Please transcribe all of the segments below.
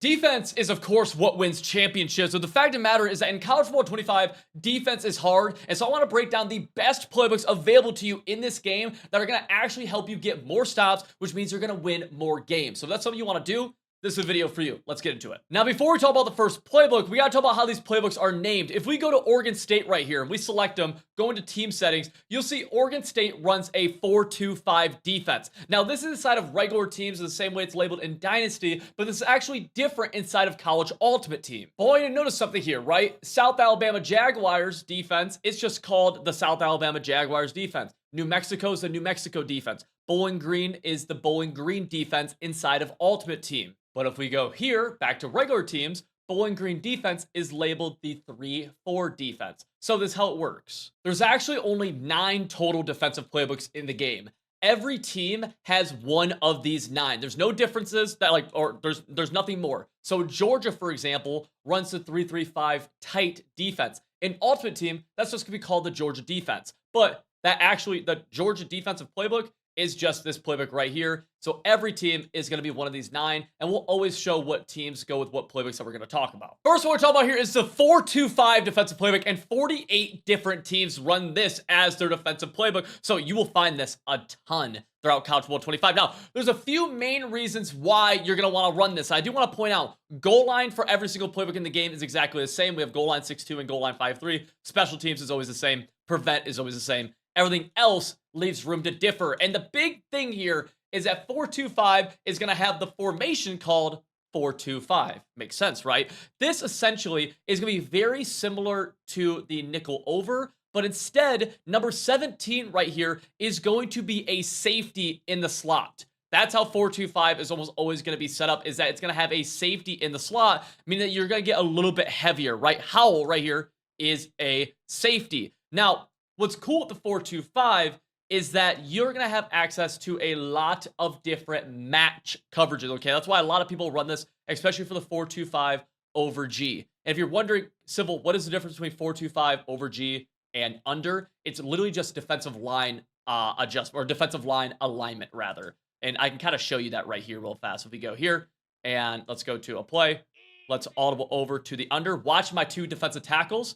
Defense is, of course, what wins championships. So the fact of the matter is that in College Football 25, defense is hard. And so I want to break down the best playbooks available to you in this game that are going to actually help you get more stops, which means you're going to win more games. So if that's something you want to do, this is a video for you. Let's get into it. Now, before we talk about the first playbook, we got to talk about how these playbooks are named. If we go to Oregon State right here and we select them, go into team settings, you'll see Oregon State runs a 4-2-5 defense. Now, this is inside of regular teams the same way it's labeled in Dynasty, but this is actually different inside of College Ultimate Team. But I want you to notice something here, right? South Alabama Jaguars defense, it's just called the South Alabama Jaguars defense. New Mexico is the New Mexico defense. Bowling Green is the Bowling Green defense inside of Ultimate Team. But if we go here, back to regular teams, Bowling Green defense is labeled the 3-4 defense. So this is how it works. There's actually only 9 total defensive playbooks in the game. Every team has one of these 9. There's no differences there's nothing more. So Georgia, for example, runs the 3-3-5 Tite defense. In Ultimate Team, that's just gonna be called the Georgia defense. But the Georgia defensive playbook is just this playbook right here. So every team is going to be one of these 9, and we'll always show what teams go with what playbooks that we're going to talk about. First one we're talking about here is the 4-2-5 defensive playbook, and 48 different teams run this as their defensive playbook. So you will find this a ton throughout College Football 25. Now, there's a few main reasons why you're going to want to run this. I do want to point out, goal line for every single playbook in the game is exactly the same. We have goal line 6-2 and goal line 5-3. Special teams is always the same. Prevent is always the same. Everything else leaves room to differ. And the big thing here is that 4-2-5 is going to have the formation called 4-2-5. Makes sense, right? This essentially is going to be very similar to the nickel over, but instead, number 17 right here is going to be a safety in the slot. That's how 4-2-5 is almost always going to be set up, is that it's going to have a safety in the slot, meaning that you're going to get a little bit heavier, right? Howl right here is a safety. Now, what's cool with the 4-2-5 is that you're going to have access to a lot of different match coverages, okay? That's why a lot of people run this, especially for the 4-2-5 over G. And if you're wondering, Civil, what is the difference between 4-2-5 over G and under? It's literally just defensive line adjustment, or defensive line alignment, rather. And I can kind of show you that right here real fast. If we go here, and let's go to a play. Let's audible over to the under. Watch my 2 defensive tackles.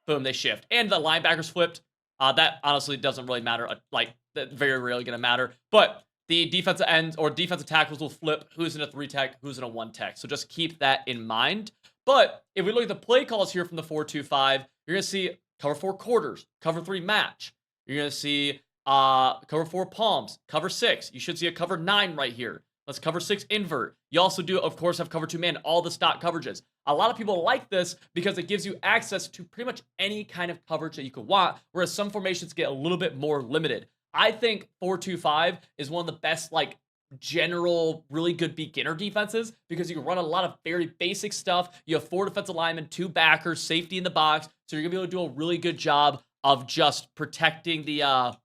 Boom, they shift. And the linebackers flipped. That honestly doesn't really matter. Very rarely going to matter. But the defensive ends or defensive tackles will flip who's in a 3-tech, who's in a 1-tech. So just keep that in mind. But if we look at the play calls here from the 4-2-5, you're going to see cover 4 quarters, cover 3 match. You're going to see cover 4 palms, cover 6. You should see a cover 9 right here. Let's cover 6 invert. You also do, of course, have cover 2 man, all the stock coverages. A lot of people like this because it gives you access to pretty much any kind of coverage that you could want, whereas some formations get a little bit more limited. I think 4-2-5 is one of the best, general, really good beginner defenses because you can run a lot of very basic stuff. You have 4 defensive linemen, 2 backers, safety in the box, so you're going to be able to do a really good job of just protecting of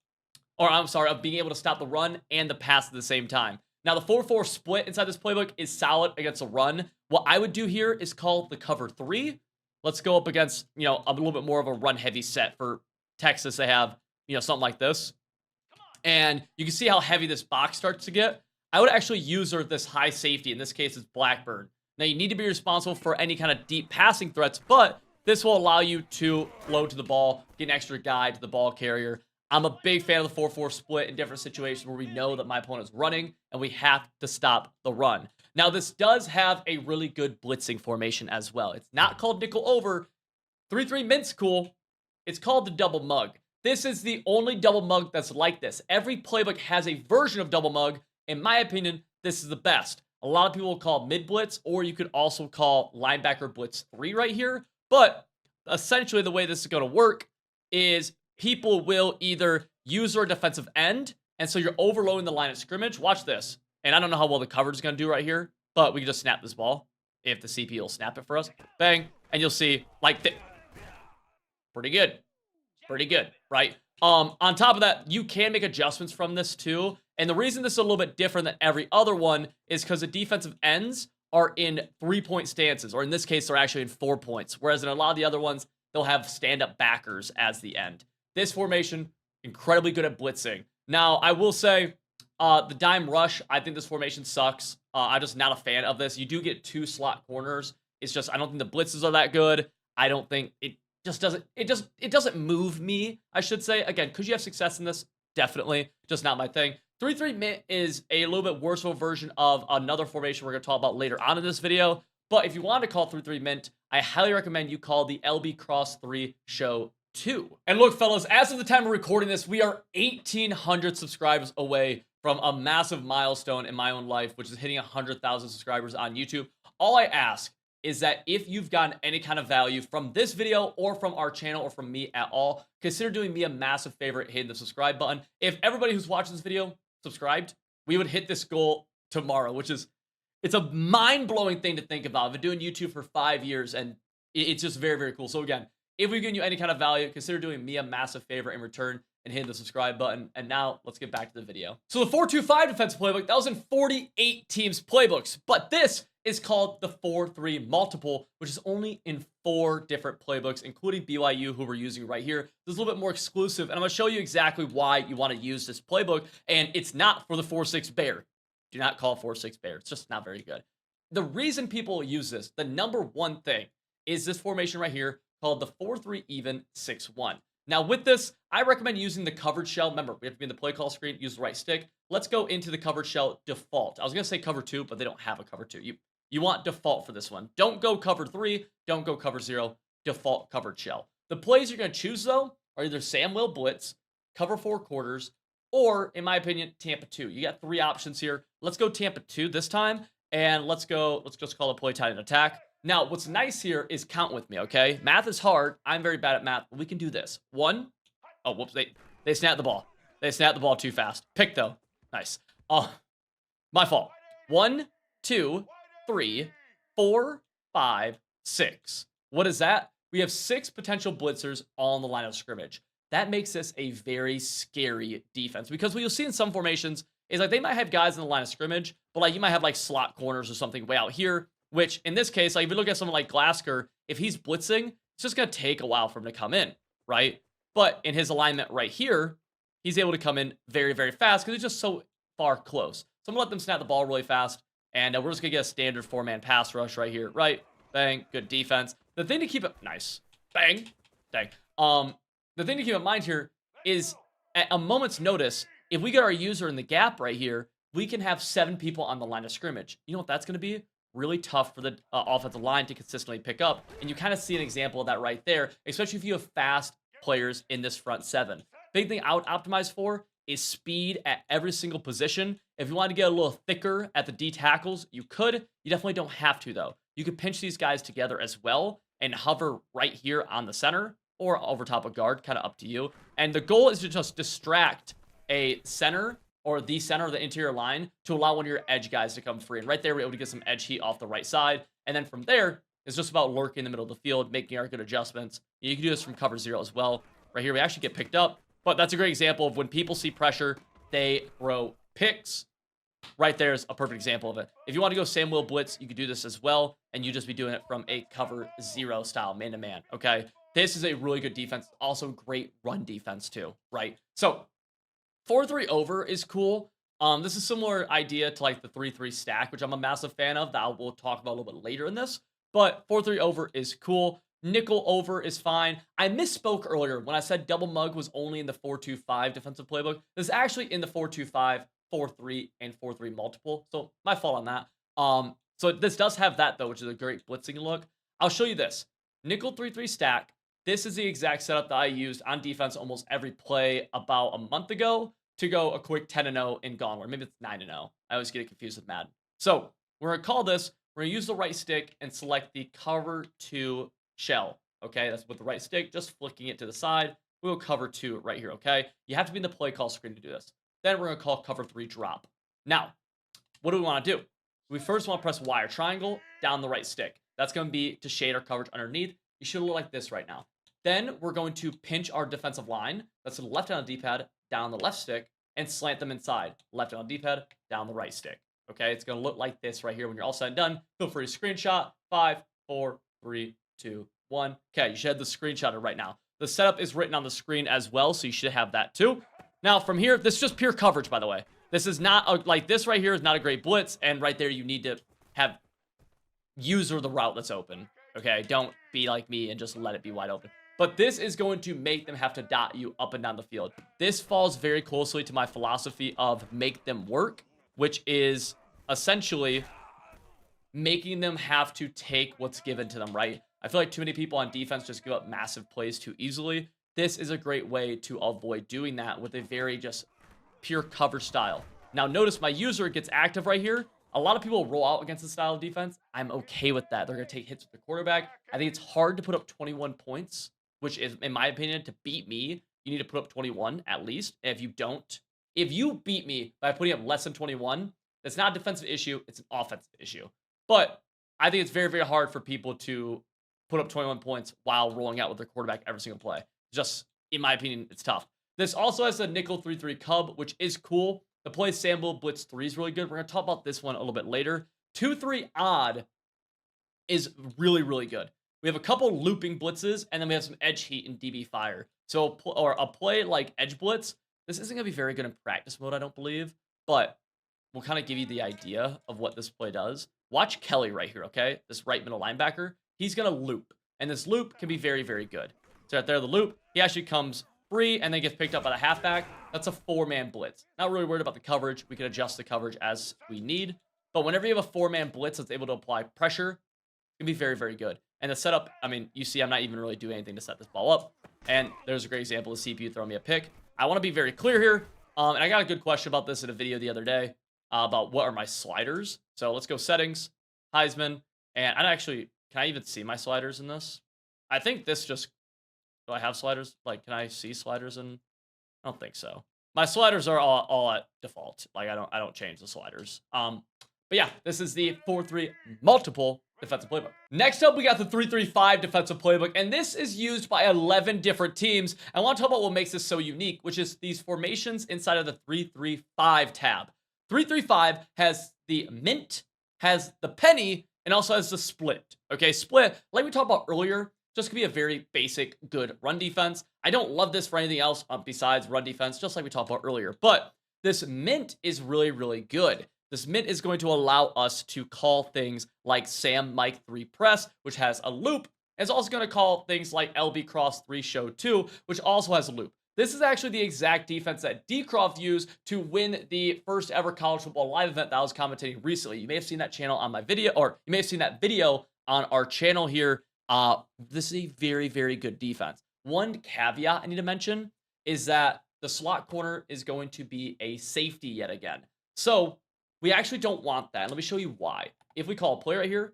being able to stop the run and the pass at the same time. Now, the 4-4 split inside this playbook is solid against a run. What I would do here is call the cover 3. Let's go up against, a little bit more of a run-heavy set. For Texas, they have, something like this. And you can see how heavy this box starts to get. I would actually use this high safety. In this case, it's Blackburn. Now, you need to be responsible for any kind of deep passing threats, but this will allow you to flow to the ball, get an extra guy to the ball carrier. I'm a big fan of the 4-4 split in different situations where we know that my opponent is running and we have to stop the run. Now, this does have a really good blitzing formation as well. It's not called nickel over. 3-3 mint's cool. It's called the double mug. This is the only double mug that's like this. Every playbook has a version of double mug. In my opinion, this is the best. A lot of people will call mid blitz, or you could also call linebacker blitz 3 right here. But essentially the way this is going to work is people will either use their defensive end, and so you're overloading the line of scrimmage. Watch this. And I don't know how well the coverage is going to do right here, but we can just snap this ball if the CP will snap it for us. Bang. And you'll see, pretty good. Pretty good, right? On top of that, you can make adjustments from this too. And the reason this is a little bit different than every other one is because the defensive ends are in 3-point stances, or in this case, they're actually in 4 points. Whereas in a lot of the other ones, they'll have stand-up backers as the end. This formation, incredibly good at blitzing. Now, I will say, The dime rush, I think this formation sucks. I'm just not a fan of this. You do get 2 slot corners. It's just I don't think the blitzes are that good. I don't think it doesn't move me, I should say. Again, could you have success in this? Definitely. Just not my thing. 3-3 mint is a little bit worse of a version of another formation we're going to talk about later on in this video. But if you want to call 3-3 mint, I highly recommend you call the LB Cross 3 Show 2. And look, fellas, as of the time of recording this, we are 1,800 subscribers away from a massive milestone in my own life, which is hitting 100,000 subscribers on YouTube. All I ask is that if you've gotten any kind of value from this video or from our channel or from me at all, consider doing me a massive favor, hitting the subscribe button. If everybody who's watching this video subscribed, we would hit this goal tomorrow, which is, it's a mind-blowing thing to think about. I've been doing YouTube for 5 years, and it's just very, very cool. So again, if we've given you any kind of value, consider doing me a massive favor in return and hitting the subscribe button. And now let's get back to the video. So the 4-2-5 defensive playbook, that was in 48 teams playbooks, but this is called the 4-3 multiple, which is only in 4 different playbooks, including BYU, who we're using right here. This is a little bit more exclusive, and I'm going to show you exactly why you want to use this playbook, and it's not for the 4-6 bear. Do not call 4-6 bear. It's just not very good. The reason people use this, the number one thing, is this formation right here called the 4-3 even 6-1. Now with this, I recommend using the covered shell. Remember, we have to be in the play call screen, use the right stick. Let's go into the covered shell default. I was going to say cover 2, but they don't have a cover 2. You want default for this one. Don't go cover 3, don't go cover 0, default covered shell. The plays you're going to choose, though, are either Sam will blitz, cover 4 quarters, or, in my opinion, Tampa 2. You got 3 options here. Let's go Tampa 2 this time, and let's just call it play tight and attack. Now, what's nice here is count with me, okay? Math is hard. I'm very bad at math, but we can do this. 1. Oh, whoops. They snapped the ball. They snapped the ball too fast. Pick, though. Nice. Oh, my fault. 1, 2, 3, 4, 5, 6. What is that? We have 6 potential blitzers all on the line of scrimmage. That makes this a very scary defense, because what you'll see in some formations is like they might have guys in the line of scrimmage, but like you might have like slot corners or something way out here, which in this case, like if you look at someone like Glasker, if he's blitzing, it's just going to take a while for him to come in, right? But in his alignment right here, he's able to come in very, very fast because he's just so far close. So I'm going to let them snap the ball really fast, and we're just going to get a standard 4-man pass rush right here, right? Bang, good defense. The thing to keep it, nice. Bang, dang. The thing to keep in mind here is at a moment's notice, if we get our user in the gap right here, we can have 7 people on the line of scrimmage. You know what that's going to be? Really tough for the offensive line to consistently pick up. And you kind of see an example of that right there, especially if you have fast players in this front 7. Big thing I would optimize for is speed at every single position. If you want to get a little thicker at the D tackles, you could. You definitely don't have to, though. You could pinch these guys together as well and hover right here on the center or over top of guard, kind of up to you. And the goal is to just distract a center or the center of the interior line to allow one of your edge guys to come free. And right there, we're able to get some edge heat off the right side. And then from there, it's just about lurking in the middle of the field, making our good adjustments. You can do this from cover 0 as well. Right here, we actually get picked up. But that's a great example of when people see pressure, they throw picks. Right there is a perfect example of it. If you want to go Sam Will blitz, you could do this as well. And you just be doing it from a cover 0 style, man-to-man, okay? This is a really good defense. Also great run defense too, right? So 4-3 over is cool. This is a similar idea to like the 3-3 stack, which I'm a massive fan of that we'll talk about a little bit later in this. But 4-3 over is cool. Nickel over is fine. I misspoke earlier when I said double mug was only in the 4-2-5 defensive playbook. This is actually in the 4-2-5, 4-3, and 4-3 multiple. So my fault on that. So this does have that though, which is a great blitzing look. I'll show you this. Nickel 3-3 stack. This is the exact setup that I used on defense almost every play about a month ago to go a quick 10-0 in Gone, or maybe it's 9-0. I always get it confused with Madden. So we're going to call this, we're going to use the right stick and select the cover 2 shell. Okay, that's with the right stick, just flicking it to the side. We'll cover 2 right here, okay? You have to be in the play call screen to do this. Then we're going to call cover 3 drop. Now, what do we want to do? We first want to press Y or triangle down the right stick. That's going to be to shade our coverage underneath. You should look like this right now. Then we're going to pinch our defensive line. That's to the left on the D-pad, down the left stick, and slant them inside. Left on the D-pad, down the right stick. Okay, it's going to look like this right here when you're all said and done. Feel free to screenshot. 5, 4, 3, 2, 1. Okay, you should have the screenshot right now. The setup is written on the screen as well, so you should have that too. Now, from here, this is just pure coverage, by the way. This is not, like, this right here is not a great blitz, and right there you need to have user the route that's open, okay? Don't be like me and just let it be wide open. But this is going to make them have to dot you up and down the field. This falls very closely to my philosophy of make them work, which is essentially making them have to take what's given to them, right? I feel like too many people on defense just give up massive plays too easily. This is a great way to avoid doing that with a very just pure cover style. Now notice my user gets active right here. A lot of people roll out against this style of defense. I'm okay with that. They're going to take hits with the quarterback. I think it's hard to put up 21 points, which is, in my opinion, to beat me, you need to put up 21 at least. And if you don't, if you beat me by putting up less than 21, that's not a defensive issue. It's an offensive issue. But I think it's very, very hard for people to put up 21 points while rolling out with their quarterback every single play. Just, in my opinion, it's tough. This also has a nickel 3-3 cub, which is cool. The play sample blitz 3 is really good. We're going to talk about this one a little bit later. 2-3 odd is really, really good. We have a couple looping blitzes, and then we have some edge heat and DB fire. So, a play like edge blitz, this isn't going to be very good in practice mode, I don't believe, but we'll kind of give you the idea of what this play does. Watch Kelly right here, okay? This right middle linebacker. He's going to loop, and this loop can be very, very good. So right there, the loop, he actually comes free and then gets picked up by the halfback. That's a 4-man blitz. Not really worried about the coverage. We can adjust the coverage as we need. But whenever you have a 4-man blitz that's able to apply pressure, it can be very, very good. And the setup, I mean, you see I'm not even really doing anything to set this ball up. And there's a great example of CPU throwing me a pick. I want to be very clear here. And I got a good question about this in a video the other day about what are my sliders. So let's go settings, Heisman. And I actually, can I even see my sliders in this? I think this just, do I have sliders? Like, can I see sliders in? I don't think so. My sliders are all at default. Like, I don't change the sliders. But yeah, this is the 4-3 multiple defensive playbook. Next up, we got the 3-3-5 defensive playbook, and this is used by 11 different teams. I want to talk about what makes this so unique, which is these formations inside of the 3-3-5 tab. 3-3-5 has the mint, has the penny, and also has the split. Okay, split, like we talked about earlier, just could be a very basic, good run defense. I don't love this for anything else besides run defense, just like we talked about earlier. But this mint is really, really good. This mint is going to allow us to call things like Sam Mike 3 press, which has a loop. It's also going to call things like LB cross 3 show 2, which also has a loop. This is actually the exact defense that D-Croft used to win the first ever college football live event that I was commentating recently. You may have seen that channel on my video, or you may have seen that video on our channel here. This is a very, very good defense. One caveat I need to mention is that the slot corner is going to be a safety yet again. So we actually don't want that. Let me show you why. If we call a play right here,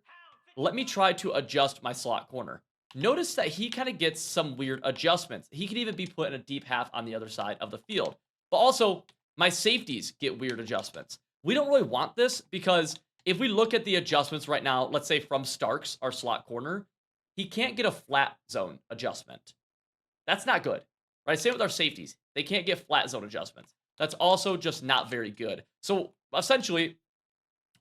let me try to adjust my slot corner. Notice that he kind of gets some weird adjustments. He could even be put in a deep half on the other side of the field. But also, my safeties get weird adjustments. We don't really want this because if we look at the adjustments right now, let's say from Starks, our slot corner, he can't get a flat zone adjustment. That's not good, right? Same with our safeties. They can't get flat zone adjustments. That's also just not very good. So essentially,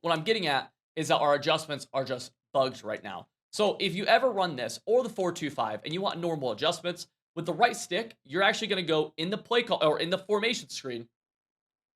what I'm getting at is that our adjustments are just bugs right now. So if you ever run this or the 4-2-5 and you want normal adjustments, with the right stick, you're actually going to go in the play call or in the formation screen,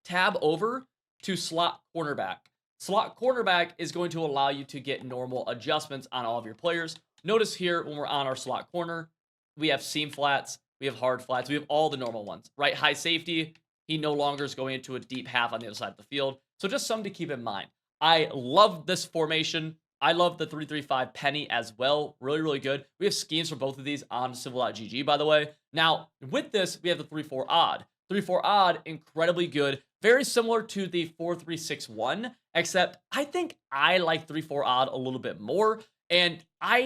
tab over to slot cornerback. Slot cornerback is going to allow you to get normal adjustments on all of your players. Notice here when we're on our slot corner, we have seam flats, we have hard flats, we have all the normal ones, right? High safety, he no longer is going into a deep half on the other side of the field. So just something to keep in mind. I love this formation. I love the 3-3-5 penny as well. Really, really good. We have schemes for both of these on civil.gg, by the way. Now, with this, we have the 3-4 odd. 3-4 odd, incredibly good. Very similar to the 4-3-6-1, except I think I like 3-4 odd a little bit more. And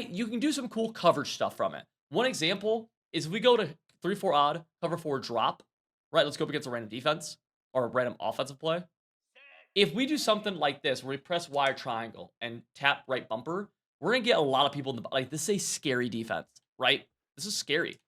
you can do some cool coverage stuff from it. One example is we go to 3-4 odd, cover 4 drop. Right, let's go up against a random defense or a random offensive play. If we do something like this, where we press Y or triangle and tap right bumper, we're going to get a lot of people in the, like, this is a scary defense, right? This is scary.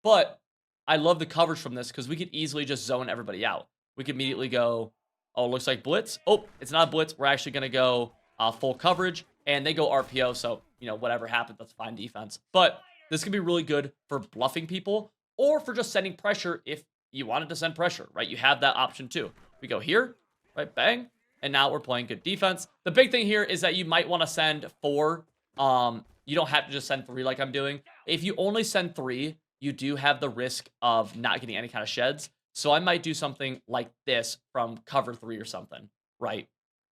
But I love the coverage from this because we could easily just zone everybody out. We could immediately go, oh, looks like blitz. Oh, it's not a blitz. We're actually going to go full coverage, and they go RPO. So, you know, whatever happens, that's fine defense. But this can be really good for bluffing people or for just sending pressure if you wanted to send pressure, right? You have that option too. We go here. right? Bang. And now we're playing good defense. The big thing here is that you might want to send 4. You don't have to just send 3 like I'm doing. If you only send 3, you do have the risk of not getting any kind of sheds. So I might do something like this from cover 3 or something, right?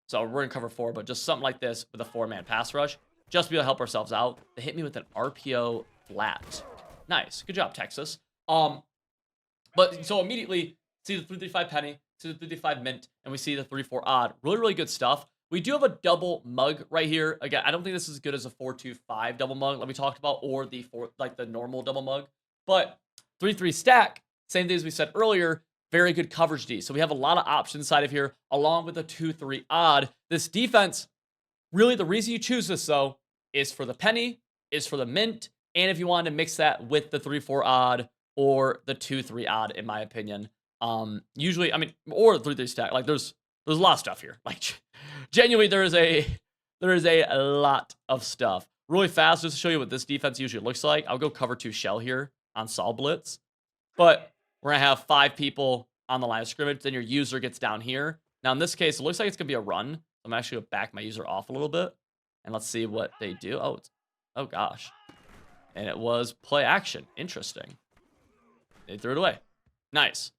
So we're in cover 4, but just something like this with a 4-man pass rush, just to be able to help ourselves out. They hit me with an RPO flat. Nice. Good job, Texas. But so immediately see the 335 penny, see the 335 mint, and we see the 3-4 odd. Really, really good stuff. We do have a double mug right here. Again, I don't think this is as good as a 4-2-5 double mug like we talked about, or the the normal double mug. But 3-3 stack, same thing as we said earlier, very good coverage D. So we have a lot of options inside of here, along with the 2-3 odd. This defense, really the reason you choose this though, is for the penny, is for the mint, and if you wanted to mix that with the 3-4 odd or the 2-3 odd, in my opinion. Usually, I mean, or the 3-3 stack. Like there's a lot of stuff here. Like genuinely, there is a lot of stuff. Really fast, just to show you what this defense usually looks like. I'll go cover 2 shell here on Saw Blitz. But we're gonna have 5 people on the line of scrimmage. Then your user gets down here. Now in this case, it looks like it's gonna be a run. I'm actually gonna back my user off a little bit, and let's see what they do. Oh gosh, and it was play action. Interesting. They threw it away. Nice.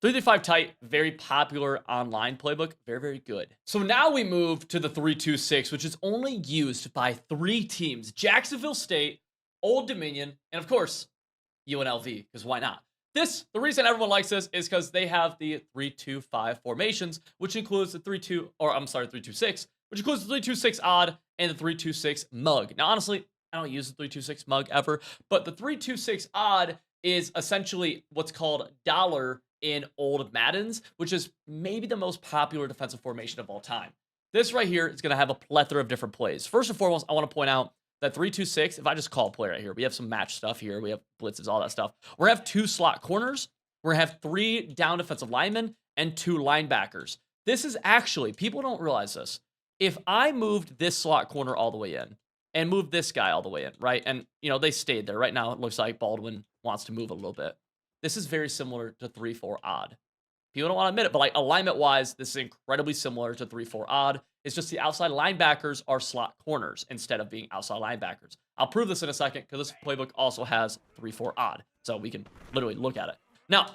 335 Tite, very popular online playbook. Very, very good. So now we move to the 326, which is only used by 3 teams. Jacksonville State, Old Dominion, and of course, UNLV, because why not? The reason everyone likes this is because they have the 3-2-5 formations, which includes the 3-2-6, which includes the 3-2-6 odd and the 3-2-6 mug. Now, honestly, I don't use the 3-2-6 mug ever, but the 3-2-6 odd is essentially what's called dollar in old Maddens, which is maybe the most popular defensive formation of all time. This right here is going to have a plethora of different plays. First and foremost, I want to point out that 3-2-6, if I just call a play right here, we have some match stuff here. We have blitzes, all that stuff. We're going to have 2 slot corners. We're going to have 3 down defensive linemen and 2 linebackers. This is actually, people don't realize this. If I moved this slot corner all the way in and moved this guy all the way in, right? And, you know, they stayed there. Right now, it looks like Baldwin wants to move a little bit. This is very similar to 3-4 odd. People don't want to admit it, but like alignment-wise, this is incredibly similar to 3-4 odd. It's just the outside linebackers are slot corners instead of being outside linebackers. I'll prove this in a second because this playbook also has 3-4 odd, so we can literally look at it. Now,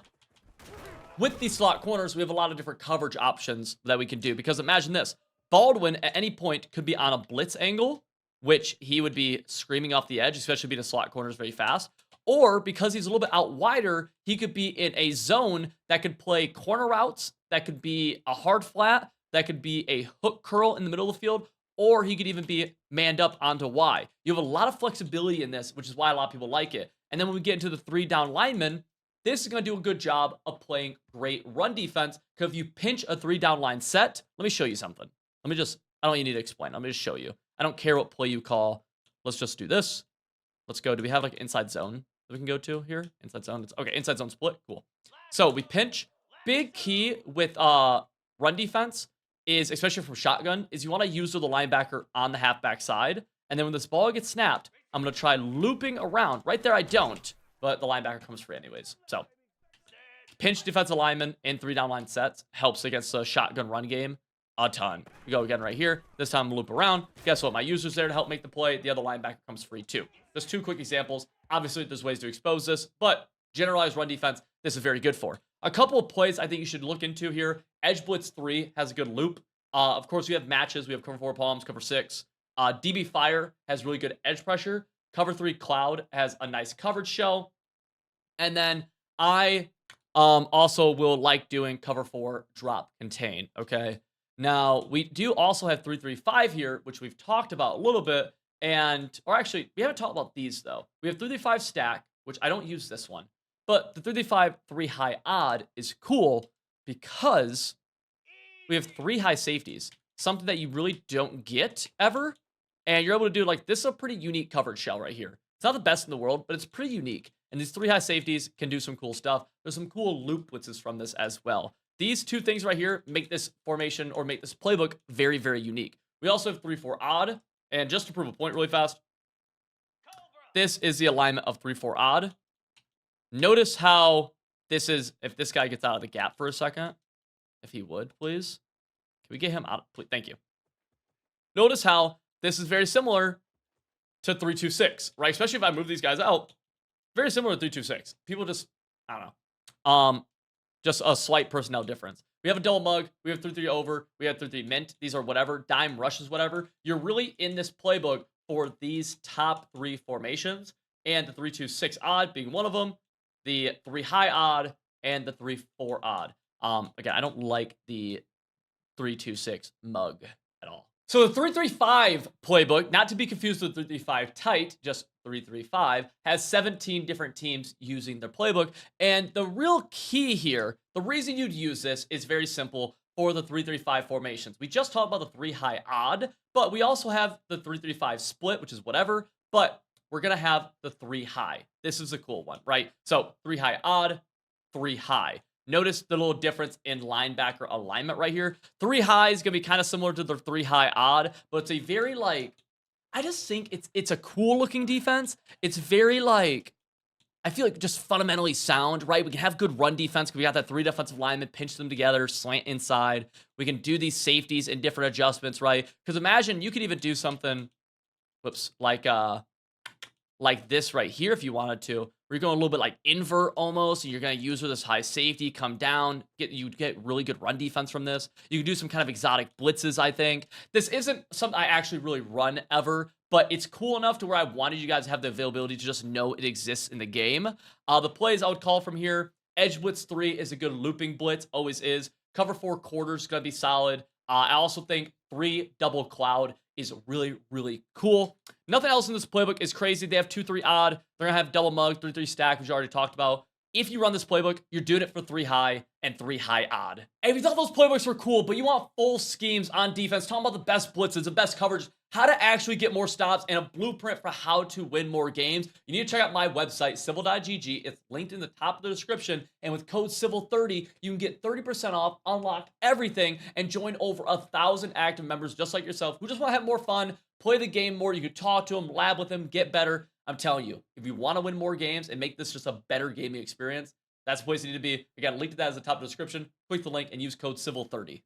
with these slot corners, we have a lot of different coverage options that we can do, because imagine this. Baldwin at any point could be on a blitz angle, which he would be screaming off the edge, especially being a slot corners very fast. Or because he's a little bit out wider, he could be in a zone that could play corner routes, that could be a hard flat, that could be a hook curl in the middle of the field, or he could even be manned up onto Y. You have a lot of flexibility in this, which is why a lot of people like it. And then when we get into the 3 down linemen, this is going to do a good job of playing great run defense, because if you pinch a 3 down line set, let me show you something. I don't even need to explain. Let me just show you. I don't care what play you call. Let's just do this. Let's go. Do we have like inside zone that we can go to here? Inside zone. Okay, inside zone split. Cool. So we pinch. Big key with run defense is, especially from shotgun, is you want to use the linebacker on the halfback side. And then when this ball gets snapped, I'm going to try looping around. Right there, I don't. But the linebacker comes free anyways. So pinch defensive lineman in 3 down line sets helps against a shotgun run game a ton. We go again right here. This time I'm loop around. Guess what? My user's there to help make the play. The other linebacker comes free too. Just 2 quick examples. Obviously, there's ways to expose this, but generalized run defense, this is very good for. A couple of plays I think you should look into here. Edge Blitz 3 has a good loop. Of course, we have matches. We have cover 4 palms, cover 6. DB Fire has really good edge pressure. Cover 3 Cloud has a nice coverage shell. And then I also will like doing cover 4 drop contain, okay? Now, we do also have 3-3-5 here, which we've talked about a little bit. Or actually, we haven't talked about these, though. We have 3-3-5 stack, which I don't use this one. But the 3-3-5 3 high odd is cool because we have 3 high safeties, something that you really don't get ever. And you're able to do, like, this is a pretty unique coverage shell right here. It's not the best in the world, but it's pretty unique. And these 3 high safeties can do some cool stuff. There's some cool loop blitzes from this as well. These 2 things right here make this formation or make this playbook very, very unique. We also have 3-4 odd. And just to prove a point really fast, this is the alignment of 3-4 odd. Notice how this is, if this guy gets out of the gap for a second, if he would, please. we get him out? Please, thank you. Notice how this is very similar to 326, right? Especially if I move these guys out. Very similar to 326. People just, I don't know. Just a slight personnel difference. We have a double mug. We have 3-3 over. We have 3-3 mint. These are whatever. Dime rushes, whatever. You're really in this playbook for these top 3 formations. And the 3-2-6 odd being one of them. The 3 high odd. And the 3-4 odd. Again, I don't like the 3-2-6 mug at all. So the 3-3-5 playbook, not to be confused with 3-3-5 Tite, just 3-3-5, has 17 different teams using their playbook. And the real key here, the reason you'd use this is very simple for the 3-3-5 formations. We just talked about the 3 high odd, but we also have the 3-3-5 split, which is whatever, but we're going to have the 3 high. This is a cool one, right? So 3 high odd, 3 high. Notice the little difference in linebacker alignment right here. 3 high is going to be kind of similar to the 3 high odd, but it's a very, like, I just think it's a cool looking defense. It's very, like, I feel like just fundamentally sound, right? We can have good run defense because we got that 3 defensive linemen, pinch them together, slant inside. We can do these safeties and different adjustments, right? Because imagine you could even do something, whoops, like this right here if you wanted to. Where you're going a little bit like invert almost, and you're going to use this high safety, come down, you get really good run defense from this. You can do some kind of exotic blitzes, I think. This isn't something I actually really run ever, but it's cool enough to where I wanted you guys to have the availability to just know it exists in the game. The plays I would call from here, edge blitz 3 is a good looping blitz, always is. Cover 4 quarters is going to be solid. I also think 3 double cloud is really, really cool. Nothing else in this playbook is crazy. They have 2-3 odd. They're going to have double mug, 3-3 stack, which I already talked about. If you run this playbook, you're doing it for 3 high and 3 high odd. And we thought those playbooks were cool, but you want full schemes on defense, talking about the best blitzes, the best coverage, how to actually get more stops, and a blueprint for how to win more games. You need to check out my website, civil.gg. It's linked in the top of the description. And with code CIVIL30, you can get 30% off, unlock everything, and join over 1,000 active members just like yourself who just want to have more fun, play the game more. You can talk to them, lab with them, get better. I'm telling you, if you want to win more games and make this just a better gaming experience, that's the place you need to be. Again, link to that is the top of the description. Click the link and use code CIVIL30.